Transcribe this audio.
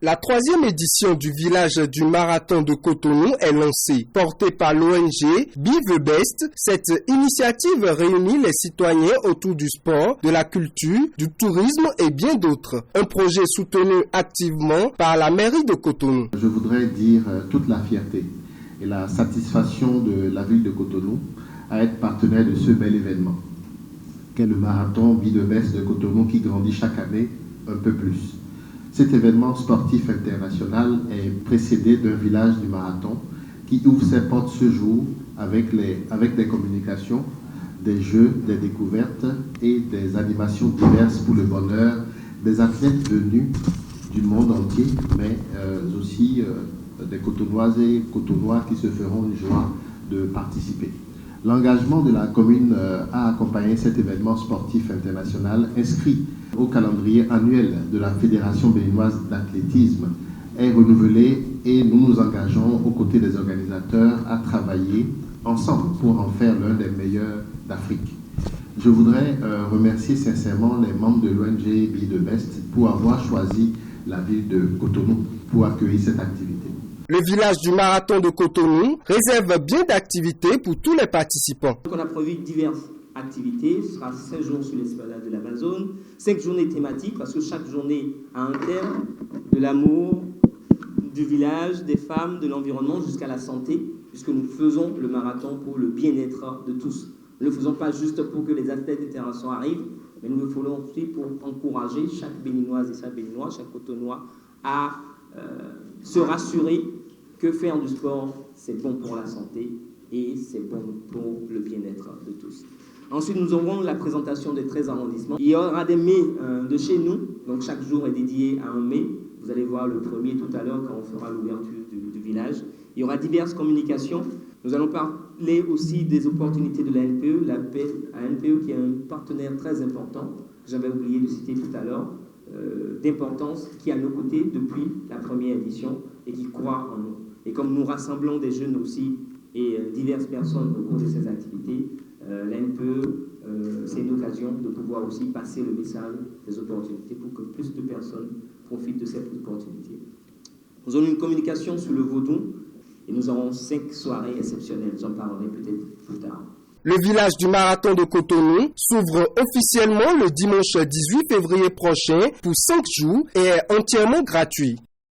La 3e édition du village du marathon de Cotonou est lancée. Portée par l'ONG Be the Best, cette initiative réunit les citoyens autour du sport, de la culture, du tourisme et bien d'autres. Un projet soutenu activement par la mairie de Cotonou. Je voudrais dire toute la fierté et la satisfaction de la ville de Cotonou à être partenaire de ce bel événement, qu'est le marathon Be the Best de Cotonou qui grandit chaque année un peu plus. Cet événement sportif international est précédé d'un village du marathon qui ouvre ses portes ce jour avec des communications, des jeux, des découvertes et des animations diverses pour le bonheur des athlètes venus du monde entier, mais aussi des Cotonoises et Cotonois qui se feront une joie de participer. L'engagement de la commune a accompagné cet événement sportif international inscrit au calendrier annuel de la Fédération béninoise d'athlétisme est renouvelé et nous nous engageons aux côtés des organisateurs à travailler ensemble pour en faire l'un des meilleurs d'Afrique. Je voudrais remercier sincèrement les membres de l'ONG Be the Best pour avoir choisi la ville de Cotonou pour accueillir cette activité. Le village du marathon de Cotonou réserve bien d'activités pour tous les participants. On a prévu diverses activités, ce sera 5 jours sur l'esplanade de l'Amazone, 5 journées thématiques parce que chaque journée a un thème, de l'amour, du village, des femmes, de l'environnement jusqu'à la santé, puisque nous faisons le marathon pour le bien-être de tous. Nous ne le faisons pas juste pour que les athlètes internationaux arrivent, mais nous le faisons aussi pour encourager chaque Béninoise et chaque Béninois, chaque Cotonois à se rassurer que faire du sport, c'est bon pour la santé et c'est bon pour le bien-être de tous. Ensuite, nous aurons la présentation des 13 arrondissements. Il y aura des mets de chez nous, donc chaque jour est dédié à un mets. Vous allez voir le premier tout à l'heure quand on fera l'ouverture du village. Il y aura diverses communications. Nous allons parler aussi des opportunités de la NPE, la NPE qui est un partenaire très important, que j'avais oublié de citer tout à l'heure, d'importance, qui est à nos côtés depuis la première édition et qui croit en nous. Et comme nous rassemblons des jeunes aussi et diverses personnes au cours de ces activités, la NPE, c'est une occasion de pouvoir aussi passer le message des opportunités pour que plus de personnes profitent de cette opportunité. Nous avons une communication sur le vaudou et nous aurons 5 soirées exceptionnelles. J'en parlerai peut-être plus tard. Le village du marathon de Cotonou s'ouvre officiellement le dimanche 18 février prochain pour 5 jours et est entièrement gratuit.